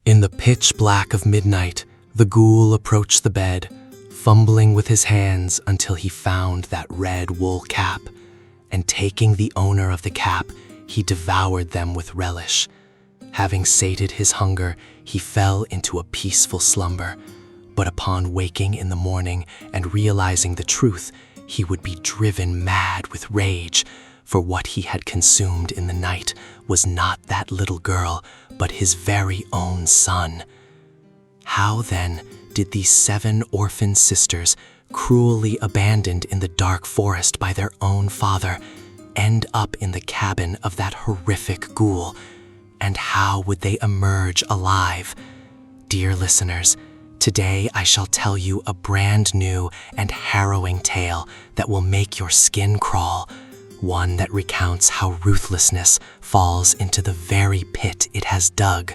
In the pitch black of midnight, the ghoul approached the bed, fumbling with his hands until he found that red wool cap, and taking the owner of the cap, he devoured them with relish. Having sated his hunger, he fell into a peaceful slumber, but upon waking in the morning and realizing the truth, he would be driven mad with rage, for what he had consumed in the night was not that little girl, but his very own son. How then did these 7 orphan sisters, cruelly abandoned in the dark forest by their own father, end up in the cabin of that horrific ghoul? And how would they emerge alive? Dear listeners, today I shall tell you a brand new and harrowing tale that will make your skin crawl, one that recounts how ruthlessness falls into the very pit it has dug.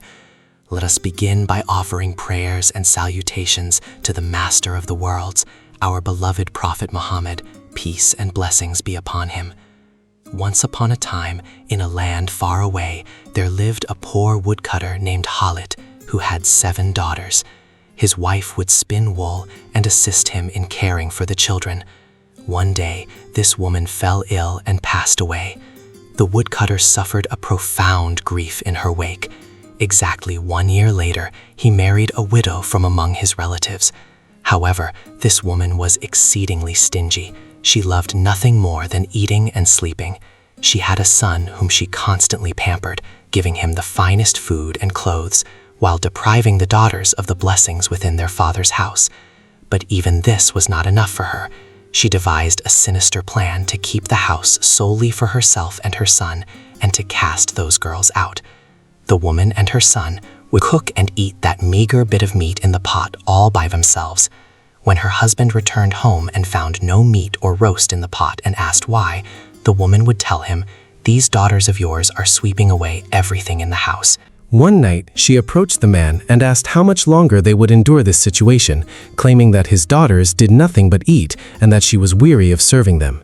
Let us begin by offering prayers and salutations to the Master of the worlds, our beloved Prophet Muhammad, peace and blessings be upon him. Once upon a time, in a land far away, there lived a poor woodcutter named Khalid, who had 7 daughters. His wife would spin wool and assist him in caring for the children. One day, this woman fell ill and passed away. The woodcutter suffered a profound grief in her wake. Exactly 1 year later, he married a widow from among his relatives. However, this woman was exceedingly stingy. She loved nothing more than eating and sleeping. She had a son whom she constantly pampered, giving him the finest food and clothes, while depriving the daughters of the blessings within their father's house. But even this was not enough for her. She devised a sinister plan to keep the house solely for herself and her son, and to cast those girls out. The woman and her son would cook and eat that meager bit of meat in the pot all by themselves. When her husband returned home and found no meat or roast in the pot and asked why, the woman would tell him, "These daughters of yours are sweeping away everything in the house." One night, she approached the man and asked how much longer they would endure this situation, claiming that his daughters did nothing but eat and that she was weary of serving them.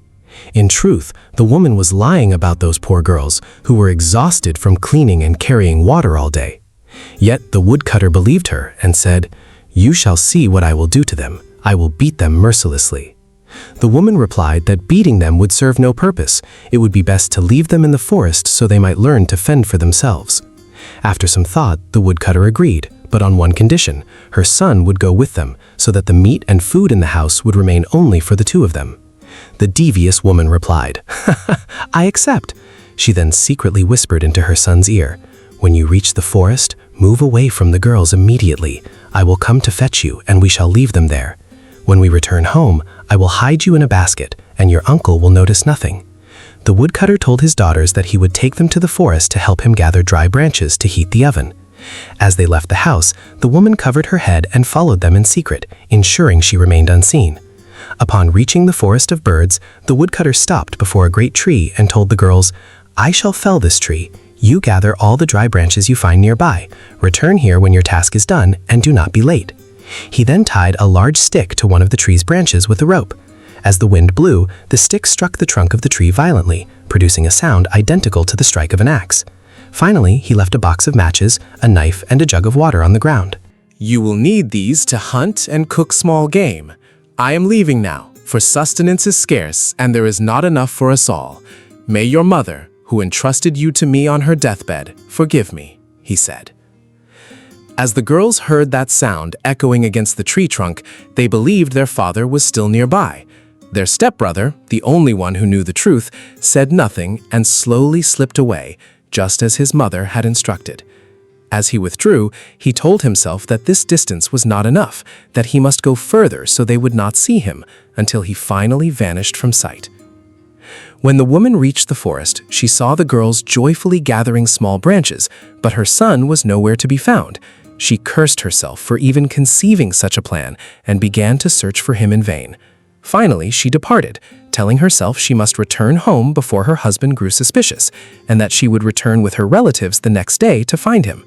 In truth, the woman was lying about those poor girls, who were exhausted from cleaning and carrying water all day. Yet the woodcutter believed her and said, "You shall see what I will do to them. I will beat them mercilessly." The woman replied that beating them would serve no purpose. It would be best to leave them in the forest so they might learn to fend for themselves. After some thought, the woodcutter agreed, but on one condition: her son would go with them, so that the meat and food in the house would remain only for the 2 of them. The devious woman replied, "I accept." She then secretly whispered into her son's ear, "When you reach the forest, move away from the girls immediately. I will come to fetch you, and we shall leave them there. When we return home, I will hide you in a basket, and your uncle will notice nothing." The woodcutter told his daughters that he would take them to the forest to help him gather dry branches to heat the oven. As they left the house, the woman covered her head and followed them in secret, ensuring she remained unseen. Upon reaching the forest of birds, the woodcutter stopped before a great tree and told the girls, "I shall fell this tree. You gather all the dry branches you find nearby. Return here when your task is done, and do not be late." He then tied a large stick to one of the tree's branches with a rope. As the wind blew, the stick struck the trunk of the tree violently, producing a sound identical to the strike of an axe. Finally, he left a box of matches, a knife, and a jug of water on the ground. "You will need these to hunt and cook small game. I am leaving now, for sustenance is scarce and there is not enough for us all. May your mother, who entrusted you to me on her deathbed, forgive me," he said. As the girls heard that sound echoing against the tree trunk, they believed their father was still nearby. Their stepbrother, the only one who knew the truth, said nothing and slowly slipped away, just as his mother had instructed. As he withdrew, he told himself that this distance was not enough, that he must go further so they would not see him, until he finally vanished from sight. When the woman reached the forest, she saw the girls joyfully gathering small branches, but her son was nowhere to be found. She cursed herself for even conceiving such a plan and began to search for him in vain. Finally, she departed, telling herself she must return home before her husband grew suspicious, and that she would return with her relatives the next day to find him.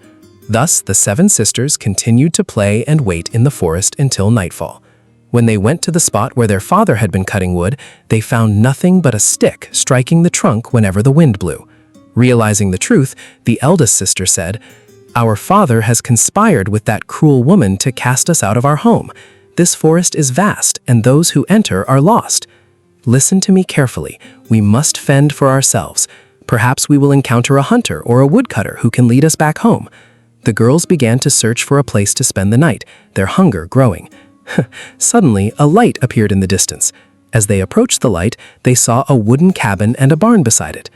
Thus, the 7 sisters continued to play and wait in the forest until nightfall. When they went to the spot where their father had been cutting wood, they found nothing but a stick striking the trunk whenever the wind blew. Realizing the truth, the eldest sister said, Our father has conspired with that cruel woman to cast us out of our home. This forest is vast, and those who enter are lost. Listen to me carefully. We must fend for ourselves. Perhaps we will encounter a hunter or a woodcutter who can lead us back home." The girls began to search for a place to spend the night, their hunger growing. Suddenly, a light appeared in the distance. As they approached the light, they saw a wooden cabin and a barn beside it.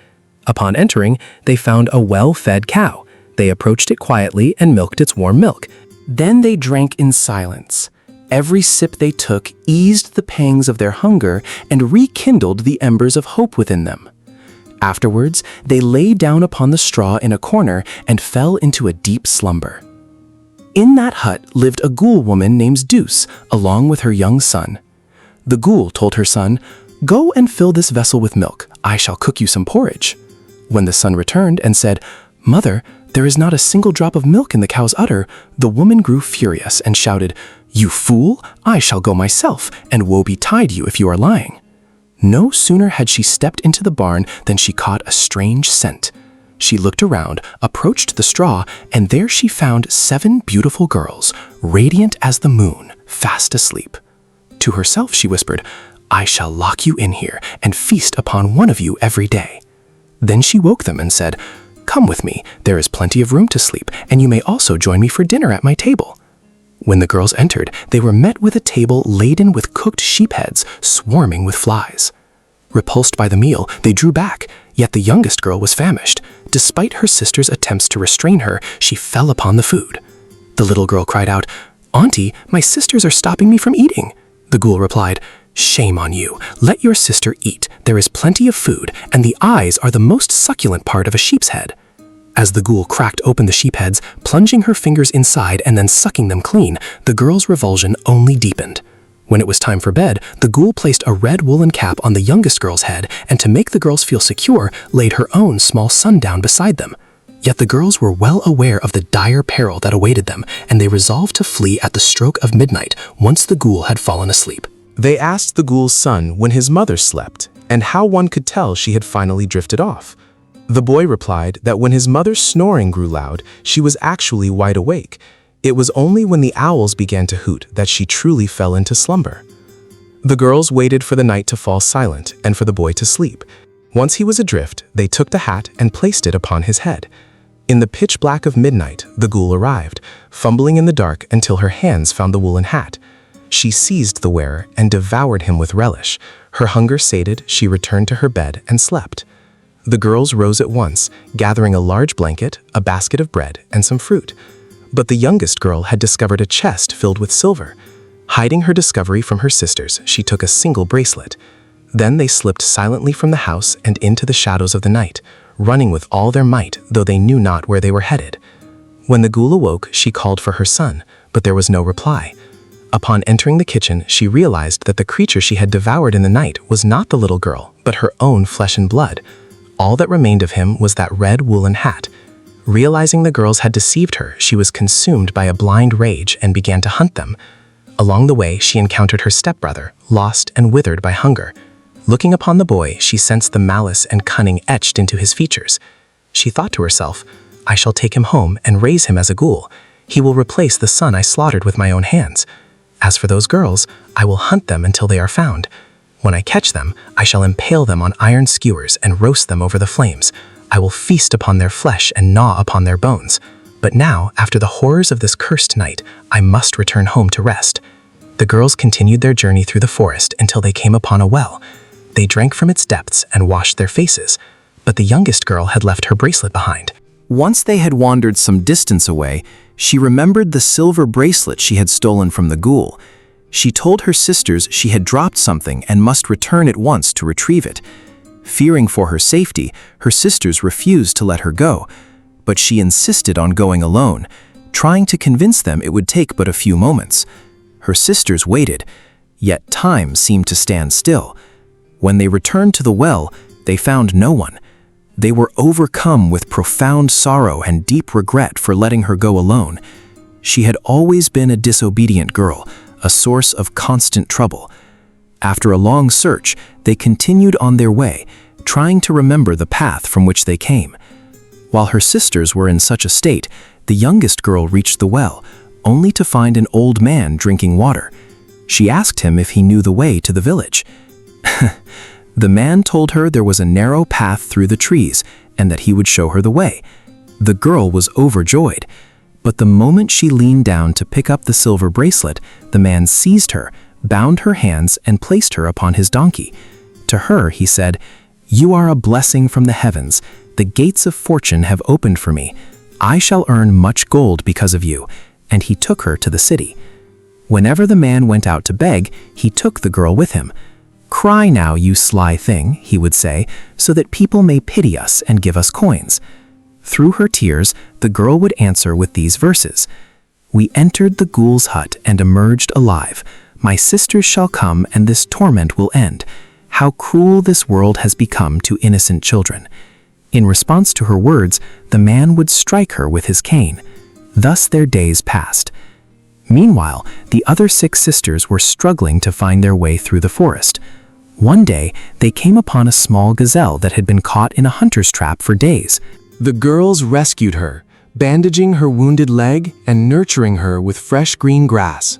Upon entering, they found a well-fed cow. They approached it quietly and milked its warm milk. Then they drank in silence. Every sip they took eased the pangs of their hunger and rekindled the embers of hope within them. Afterwards, they lay down upon the straw in a corner and fell into a deep slumber. In that hut lived a ghoul woman named Deuce, along with her young son. The ghoul told her son, "Go and fill this vessel with milk. I shall cook you some porridge." When the son returned and said, "Mother, there is not a single drop of milk in the cow's udder," the woman grew furious and shouted, "You fool! I shall go myself, and woe betide you if you are lying." No sooner had she stepped into the barn than she caught a strange scent. She looked around, approached the straw, and there she found 7 beautiful girls, radiant as the moon, fast asleep. To herself she whispered, "I shall lock you in here and feast upon one of you every day." Then she woke them and said, "Come with me, there is plenty of room to sleep, and you may also join me for dinner at my table." When the girls entered, they were met with a table laden with cooked sheep heads, swarming with flies. Repulsed by the meal, they drew back, yet the youngest girl was famished. Despite her sister's attempts to restrain her, she fell upon the food. The little girl cried out, "Auntie, my sisters are stopping me from eating." The ghoul replied, "Shame on you. Let your sister eat. There is plenty of food, and the eyes are the most succulent part of a sheep's head." As the ghoul cracked open the sheep heads, plunging her fingers inside and then sucking them clean, the girl's revulsion only deepened. When it was time for bed, the ghoul placed a red woolen cap on the youngest girl's head and, to make the girls feel secure, laid her own small son down beside them. Yet the girls were well aware of the dire peril that awaited them, and they resolved to flee at the stroke of midnight once the ghoul had fallen asleep. They asked the ghoul's son when his mother slept, and how one could tell she had finally drifted off. The boy replied that when his mother's snoring grew loud, she was actually wide awake. It was only when the owls began to hoot that she truly fell into slumber. The girls waited for the night to fall silent and for the boy to sleep. Once he was adrift, they took the hat and placed it upon his head. In the pitch black of midnight, the ghoul arrived, fumbling in the dark until her hands found the woolen hat. She seized the wearer and devoured him with relish. Her hunger sated, she returned to her bed and slept. The girls rose at once, gathering a large blanket, a basket of bread, and some fruit. But the youngest girl had discovered a chest filled with silver. Hiding her discovery from her sisters, she took a single bracelet. Then they slipped silently from the house and into the shadows of the night, running with all their might, though they knew not where they were headed. When the ghoul awoke, she called for her son, but there was no reply. Upon entering the kitchen, she realized that the creature she had devoured in the night was not the little girl, but her own flesh and blood. All that remained of him was that red woolen hat. Realizing the girls had deceived her, she was consumed by a blind rage and began to hunt them. Along the way, she encountered her stepbrother, lost and withered by hunger. Looking upon the boy, she sensed the malice and cunning etched into his features. She thought to herself, "I shall take him home and raise him as a ghoul. He will replace the son I slaughtered with my own hands. As for those girls, I will hunt them until they are found. When I catch them, I shall impale them on iron skewers and roast them over the flames. I will feast upon their flesh and gnaw upon their bones. But now, after the horrors of this cursed night, I must return home to rest." The girls continued their journey through the forest until they came upon a well. They drank from its depths and washed their faces, but the youngest girl had left her bracelet behind. Once they had wandered some distance away, she remembered the silver bracelet she had stolen from the ghoul. She told her sisters she had dropped something and must return at once to retrieve it. Fearing for her safety, her sisters refused to let her go, but she insisted on going alone, trying to convince them it would take but a few moments. Her sisters waited, yet time seemed to stand still. When they returned to the well, they found no one. They were overcome with profound sorrow and deep regret for letting her go alone. She had always been a disobedient girl, a source of constant trouble. After a long search, they continued on their way, trying to remember the path from which they came. While her sisters were in such a state, the youngest girl reached the well, only to find an old man drinking water. She asked him if he knew the way to the village. The man told her there was a narrow path through the trees and that he would show her the way. The girl was overjoyed, but the moment she leaned down to pick up the silver bracelet, the man seized her, bound her hands, and placed her upon his donkey. To her, he said, "You are a blessing from the heavens. The gates of fortune have opened for me. I shall earn much gold because of you." And he took her to the city. Whenever the man went out to beg, he took the girl with him. "Cry now, you sly thing," he would say, "so that people may pity us and give us coins." Through her tears, the girl would answer with these verses: "We entered the ghoul's hut and emerged alive. My sisters shall come and this torment will end. How cruel this world has become to innocent children." In response to her words, the man would strike her with his cane. Thus their days passed. Meanwhile, the other 6 sisters were struggling to find their way through the forest. One day, they came upon a small gazelle that had been caught in a hunter's trap for days. The girls rescued her, bandaging her wounded leg and nurturing her with fresh green grass.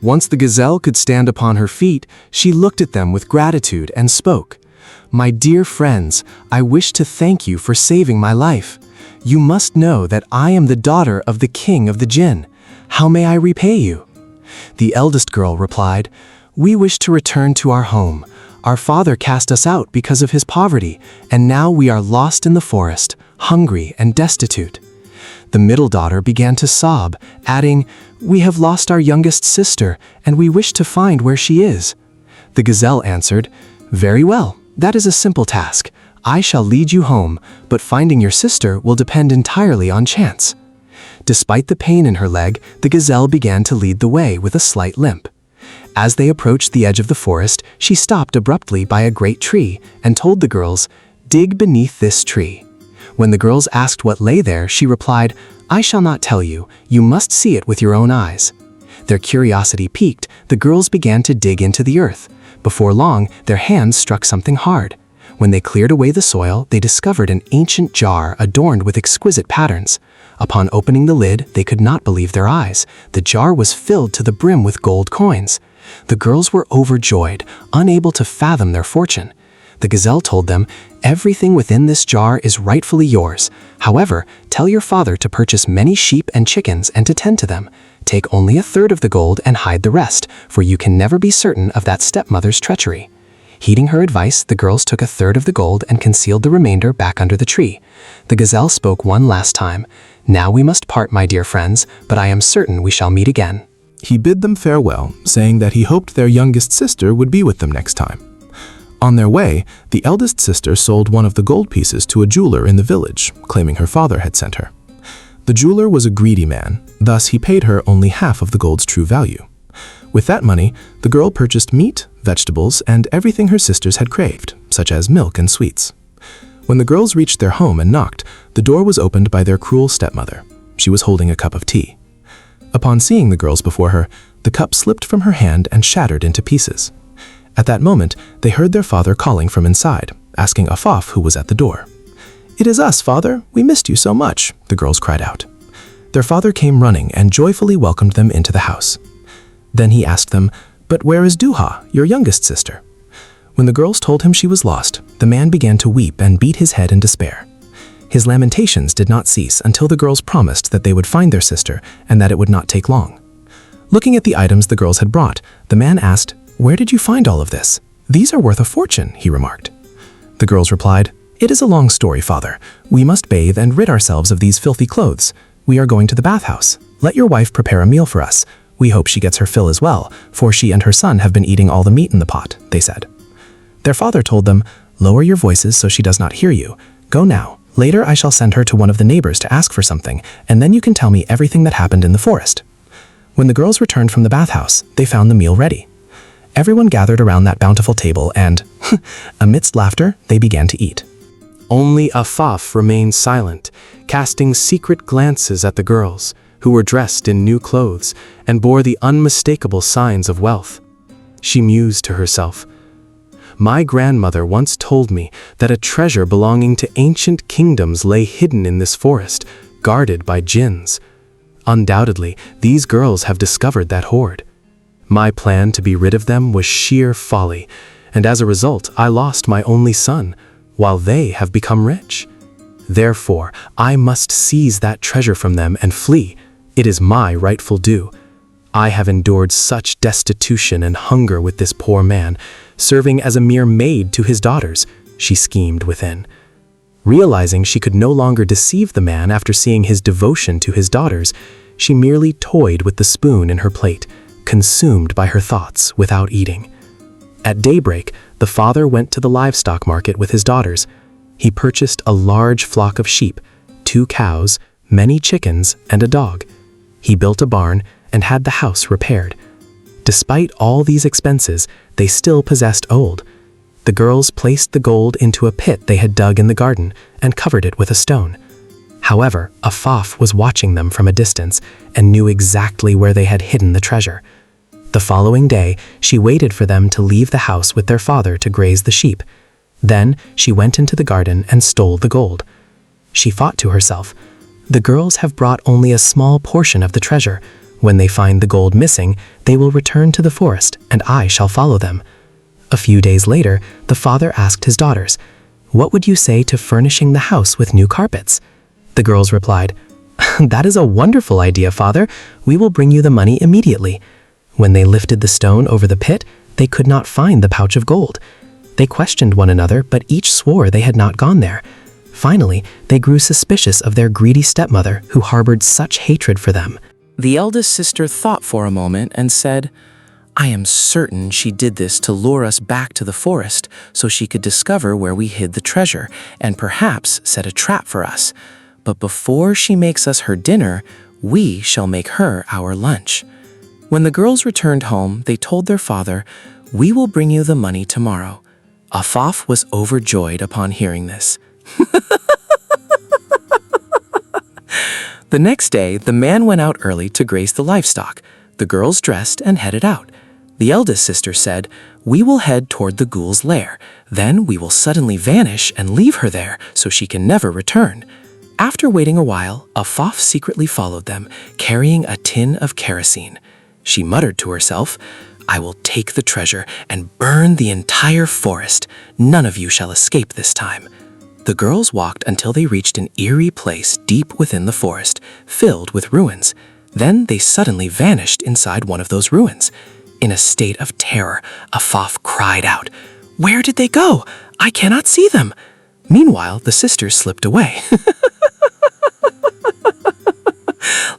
Once the gazelle could stand upon her feet, she looked at them with gratitude and spoke, "My dear friends, I wish to thank you for saving my life. You must know that I am the daughter of the king of the jinn. How may I repay you?" The eldest girl replied, "We wish to return to our home. Our father cast us out because of his poverty, and now we are lost in the forest, hungry and destitute." The middle daughter began to sob, adding, "We have lost our youngest sister, and we wish to find where she is." The gazelle answered, "Very well, that is a simple task. I shall lead you home, but finding your sister will depend entirely on chance." Despite the pain in her leg, the gazelle began to lead the way with a slight limp. As they approached the edge of the forest, she stopped abruptly by a great tree and told the girls, "Dig beneath this tree." When the girls asked what lay there, she replied, "I shall not tell you. You must see it with your own eyes." Their curiosity piqued, the girls began to dig into the earth. Before long, their hands struck something hard. When they cleared away the soil, they discovered an ancient jar adorned with exquisite patterns. Upon opening the lid, they could not believe their eyes. The jar was filled to the brim with gold coins. The girls were overjoyed, unable to fathom their fortune. The gazelle told them, "Everything within this jar is rightfully yours. However, tell your father to purchase many sheep and chickens and to tend to them. Take only a third of the gold and hide the rest, for you can never be certain of that stepmother's treachery." Heeding her advice, the girls took a third of the gold and concealed the remainder back under the tree. The gazelle spoke one last time, "Now we must part, my dear friends, but I am certain we shall meet again." He bid them farewell, saying that he hoped their youngest sister would be with them next time. On their way, the eldest sister sold one of the gold pieces to a jeweler in the village, claiming her father had sent her. The jeweler was a greedy man, thus he paid her only half of the gold's true value. With that money, the girl purchased meat, vegetables, and everything her sisters had craved, such as milk and sweets. When the girls reached their home and knocked, the door was opened by their cruel stepmother. She was holding a cup of tea. Upon seeing the girls before her, the cup slipped from her hand and shattered into pieces. At that moment, they heard their father calling from inside, asking Afaf who was at the door. "It is us, father. We missed you so much," the girls cried out. Their father came running and joyfully welcomed them into the house. Then he asked them, "But where is Duha, your youngest sister?" When the girls told him she was lost, the man began to weep and beat his head in despair. His lamentations did not cease until the girls promised that they would find their sister and that it would not take long. Looking at the items the girls had brought, the man asked, "Where did you find all of this? These are worth a fortune," he remarked. The girls replied, "It is a long story, father. We must bathe and rid ourselves of these filthy clothes. We are going to the bathhouse. Let your wife prepare a meal for us. We hope she gets her fill as well, for she and her son have been eating all the meat in the pot," they said. Their father told them, "Lower your voices so she does not hear you. Go now. Later I shall send her to one of the neighbors to ask for something, and then you can tell me everything that happened in the forest." When the girls returned from the bathhouse, they found the meal ready. Everyone gathered around that bountiful table and, amidst laughter, they began to eat. Only Afaf remained silent, casting secret glances at the girls, who were dressed in new clothes and bore the unmistakable signs of wealth. She mused to herself, "My grandmother once told me that a treasure belonging to ancient kingdoms lay hidden in this forest, guarded by jinns. Undoubtedly, these girls have discovered that hoard. My plan to be rid of them was sheer folly, and as a result, I lost my only son, while they have become rich. Therefore, I must seize that treasure from them and flee. It is my rightful due. I have endured such destitution and hunger with this poor man, serving as a mere maid to his daughters, she schemed within. Realizing she could no longer deceive the man after seeing his devotion to his daughters, she merely toyed with the spoon in her plate, consumed by her thoughts without eating. At daybreak, the father went to the livestock market with his daughters. He purchased a large flock of sheep, 2 cows, many chickens, and a dog. He built a barn and had the house repaired. Despite all these expenses, they still possessed gold. The girls placed the gold into a pit they had dug in the garden and covered it with a stone. However, Afaf was watching them from a distance and knew exactly where they had hidden the treasure. The following day, she waited for them to leave the house with their father to graze the sheep. Then she went into the garden and stole the gold. She thought to herself, "The girls have brought only a small portion of the treasure. When they find the gold missing, they will return to the forest, and I shall follow them." A few days later, the father asked his daughters, "What would you say to furnishing the house with new carpets?" The girls replied, "That is a wonderful idea, father. We will bring you the money immediately." When they lifted the stone over the pit, they could not find the pouch of gold. They questioned one another, but each swore they had not gone there. Finally, they grew suspicious of their greedy stepmother, who harbored such hatred for them. The eldest sister thought for a moment and said, "I am certain she did this to lure us back to the forest so she could discover where we hid the treasure and perhaps set a trap for us. But before she makes us her dinner, we shall make her our lunch." When the girls returned home, they told their father, "We will bring you the money tomorrow." Afaf was overjoyed upon hearing this. The next day, the man went out early to graze the livestock. The girls dressed and headed out. The eldest sister said, "We will head toward the ghoul's lair. Then we will suddenly vanish and leave her there so she can never return." After waiting a while, Afaf secretly followed them, carrying a tin of kerosene. She muttered to herself, "I will take the treasure and burn the entire forest. None of you shall escape this time." The girls walked until they reached an eerie place deep within the forest, filled with ruins. Then they suddenly vanished inside one of those ruins. In a state of terror, Afaf cried out, "Where did they go? I cannot see them." Meanwhile, the sisters slipped away,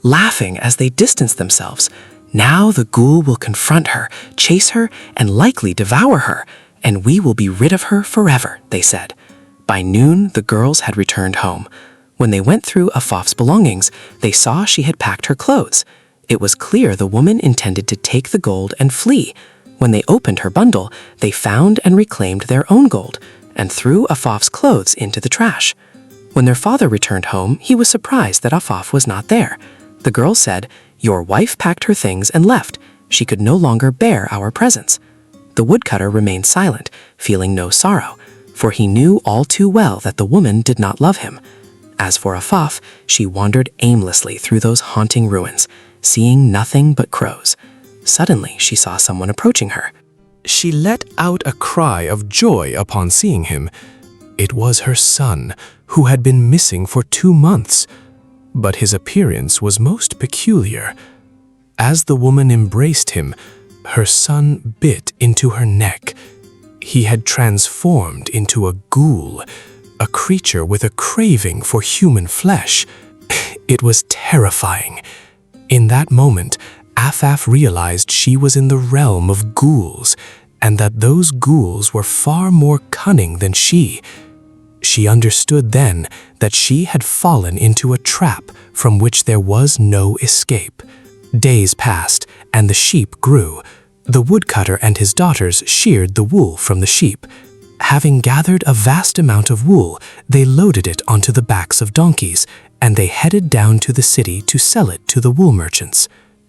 laughing as they distanced themselves. "Now the ghoul will confront her, chase her, and likely devour her, and we will be rid of her forever," they said. By noon, the girls had returned home. When they went through Afaf's belongings, they saw she had packed her clothes. It was clear the woman intended to take the gold and flee. When they opened her bundle, they found and reclaimed their own gold and threw Afaf's clothes into the trash. When their father returned home, he was surprised that Afaf was not there. The girl said, "Your wife packed her things and left. She could no longer bear our presence." The woodcutter remained silent, feeling no sorrow, for he knew all too well that the woman did not love him. As for Afaf, she wandered aimlessly through those haunting ruins, seeing nothing but crows. Suddenly, she saw someone approaching her. She let out a cry of joy upon seeing him. It was her son, who had been missing for 2 months. But his appearance was most peculiar. As the woman embraced him, her son bit into her neck. He had transformed into a ghoul, a creature with a craving for human flesh. It was terrifying. In that moment, Afaf realized she was in the realm of ghouls, and that those ghouls were far more cunning than she. She understood then that she had fallen into a trap from which there was no escape. Days passed, and the sheep grew. The woodcutter and his daughters sheared the wool from the sheep. Having gathered a vast amount of wool, they loaded it onto the backs of donkeys, and they headed down to the city to sell it to the wool merchants.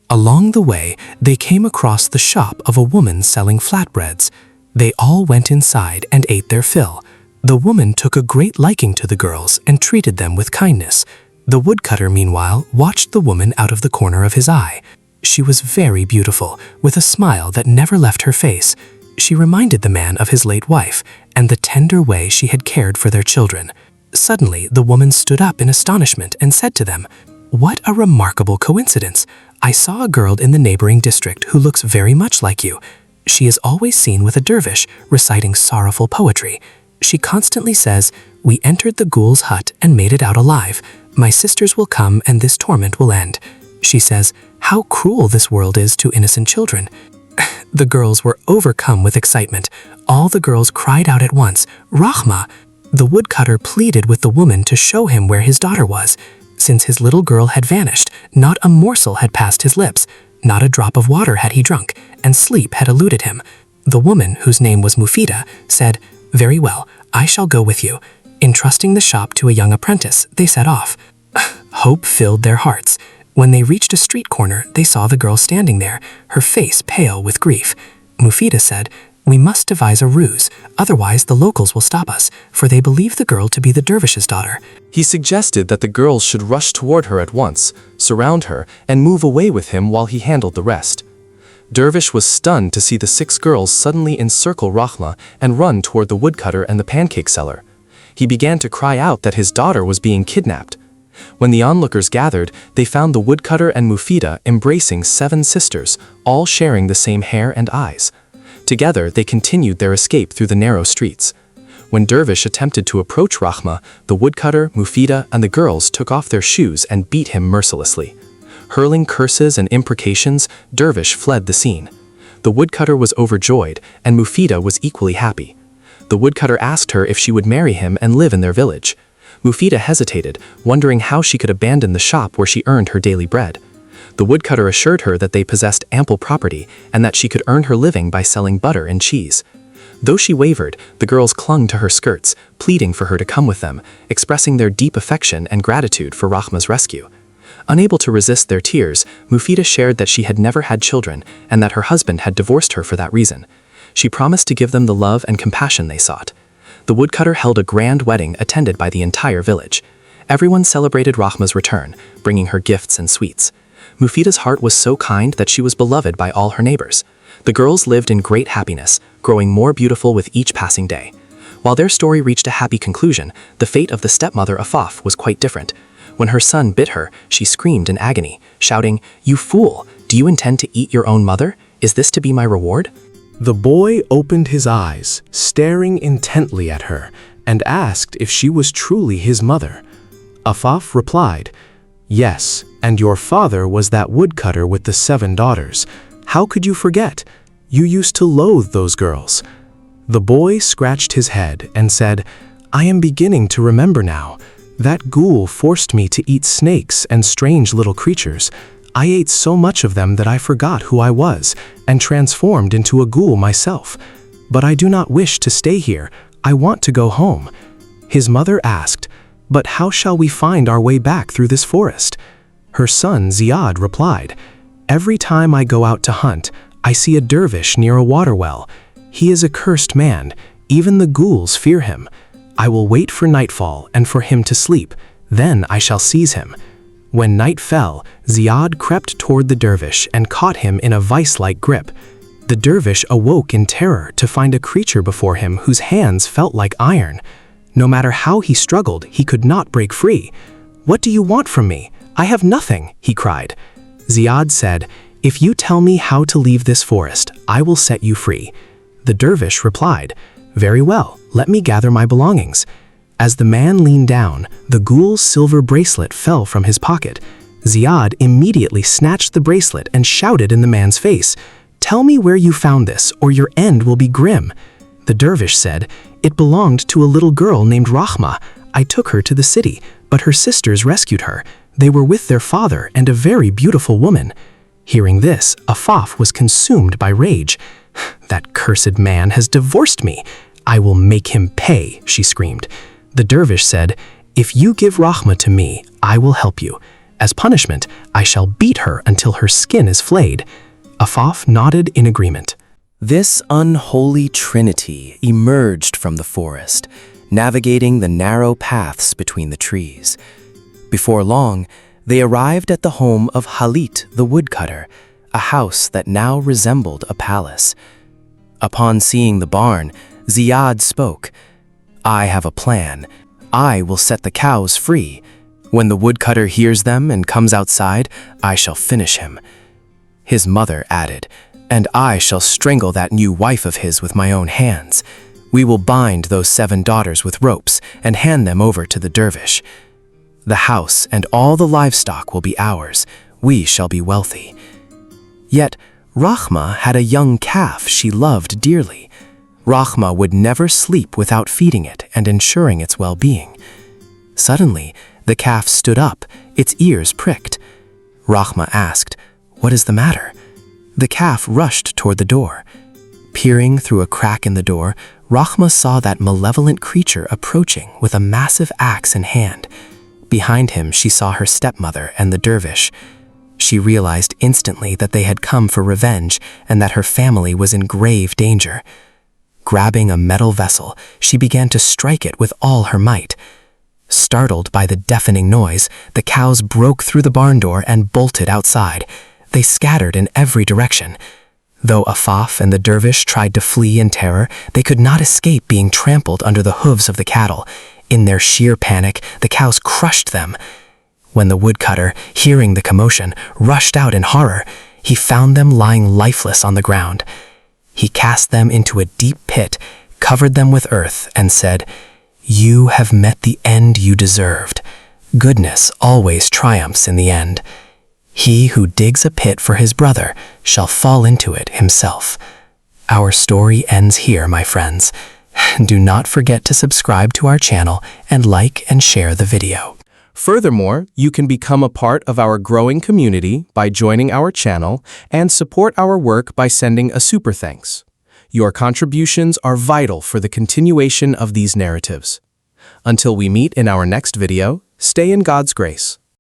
Along the way, they came across the shop of a woman selling flatbreads. They all went inside and ate their fill. The woman took a great liking to the girls and treated them with kindness. The woodcutter, meanwhile, watched the woman out of the corner of his eye. She was very beautiful, with a smile that never left her face. She reminded the man of his late wife and the tender way she had cared for their children. Suddenly, the woman stood up in astonishment and said to them, "What a remarkable coincidence! I saw a girl in the neighboring district who looks very much like you. She is always seen with a dervish reciting sorrowful poetry. She constantly says, 'We entered the ghoul's hut and made it out alive. My sisters will come and this torment will end.' She says, 'How cruel this world is to innocent children.'" The girls were overcome with excitement. All the girls cried out at once, "Rahma!" The woodcutter pleaded with the woman to show him where his daughter was. Since his little girl had vanished, not a morsel had passed his lips, not a drop of water had he drunk, and sleep had eluded him. The woman, whose name was Mufida, said, "Very well, I shall go with you." Entrusting the shop to a young apprentice, they set off. Hope filled their hearts. When they reached a street corner, they saw the girl standing there, her face pale with grief. Mufida said, "We must devise a ruse, otherwise the locals will stop us, for they believe the girl to be the dervish's daughter." He suggested that the girls should rush toward her at once, surround her, and move away with him while he handled the rest. Dervish was stunned to see the 6 girls suddenly encircle Rahma and run toward the woodcutter and the pancake seller. He began to cry out that his daughter was being kidnapped. When the onlookers gathered, they found the woodcutter and Mufida embracing 7 sisters, all sharing the same hair and eyes. Together, they continued their escape through the narrow streets. When Dervish attempted to approach Rahma, the woodcutter, Mufida, and the girls took off their shoes and beat him mercilessly. Hurling curses and imprecations, Dervish fled the scene. The woodcutter was overjoyed, and Mufida was equally happy. The woodcutter asked her if she would marry him and live in their village. Mufida hesitated, wondering how she could abandon the shop where she earned her daily bread. The woodcutter assured her that they possessed ample property and that she could earn her living by selling butter and cheese. Though she wavered, the girls clung to her skirts, pleading for her to come with them, expressing their deep affection and gratitude for Rahma's rescue. Unable to resist their tears, Mufida shared that she had never had children and that her husband had divorced her for that reason. She promised to give them the love and compassion they sought. The woodcutter held a grand wedding attended by the entire village. Everyone celebrated Rahma's return, bringing her gifts and sweets. Mufida's heart was so kind that she was beloved by all her neighbors. The girls lived in great happiness, growing more beautiful with each passing day. While their story reached a happy conclusion, the fate of the stepmother Afaf was quite different. When her son bit her, she screamed in agony, shouting, "You fool! Do you intend to eat your own mother? Is this to be my reward?" The boy opened his eyes, staring intently at her, and asked if she was truly his mother. Afaf replied, "Yes, and your father was that woodcutter with the 7 daughters. How could you forget? You used to loathe those girls." The boy scratched his head and said, "I am beginning to remember now. That ghoul forced me to eat snakes and strange little creatures. I ate so much of them that I forgot who I was and transformed into a ghoul myself. But I do not wish to stay here. I want to go home." His mother asked, "But how shall we find our way back through this forest?" Her son Ziad replied, "Every time I go out to hunt, I see a dervish near a water well. He is a cursed man. Even the ghouls fear him. I will wait for nightfall and for him to sleep. Then I shall seize him." When night fell, Ziad crept toward the dervish and caught him in a vice-like grip. The dervish awoke in terror to find a creature before him whose hands felt like iron. No matter how he struggled, he could not break free. "What do you want from me? I have nothing," he cried. Ziad said, "If you tell me how to leave this forest, I will set you free." The dervish replied, "Very well, let me gather my belongings." As the man leaned down, the ghoul's silver bracelet fell from his pocket. Ziad immediately snatched the bracelet and shouted in the man's face, "Tell me where you found this, or your end will be grim." The dervish said, "It belonged to a little girl named Rahma. I took her to the city, but her sisters rescued her. They were with their father and a very beautiful woman." Hearing this, Afaf was consumed by rage. "That cursed man has divorced me. I will make him pay," she screamed. The dervish said, "If you give Rahma to me, I will help you. As punishment, I shall beat her until her skin is flayed." Afaf nodded in agreement. This unholy trinity emerged from the forest, navigating the narrow paths between the trees. Before long, they arrived at the home of Halit the woodcutter, a house that now resembled a palace. Upon seeing the barn, Ziyad spoke, "I have a plan. I will set the cows free. When the woodcutter hears them and comes outside, I shall finish him." His mother added, "And I shall strangle that new wife of his with my own hands. We will bind those 7 daughters with ropes and hand them over to the dervish. The house and all the livestock will be ours. We shall be wealthy." Yet, Rahma had a young calf she loved dearly. Rahma would never sleep without feeding it and ensuring its well-being. Suddenly, the calf stood up, its ears pricked. Rahma asked, "What is the matter?" The calf rushed toward the door. Peering through a crack in the door, Rahma saw that malevolent creature approaching with a massive axe in hand. Behind him, she saw her stepmother and the dervish. She realized instantly that they had come for revenge and that her family was in grave danger. Grabbing a metal vessel, she began to strike it with all her might. Startled by the deafening noise, the cows broke through the barn door and bolted outside. They scattered in every direction. Though Afaf and the dervish tried to flee in terror, they could not escape being trampled under the hooves of the cattle. In their sheer panic, the cows crushed them. When the woodcutter, hearing the commotion, rushed out in horror, he found them lying lifeless on the ground. He cast them into a deep pit, covered them with earth, and said, "You have met the end you deserved. Goodness always triumphs in the end. He who digs a pit for his brother shall fall into it himself." Our story ends here, my friends. Do not forget to subscribe to our channel and like and share the video. Furthermore, you can become a part of our growing community by joining our channel and support our work by sending a super thanks. Your contributions are vital for the continuation of these narratives. Until we meet in our next video, stay in God's grace.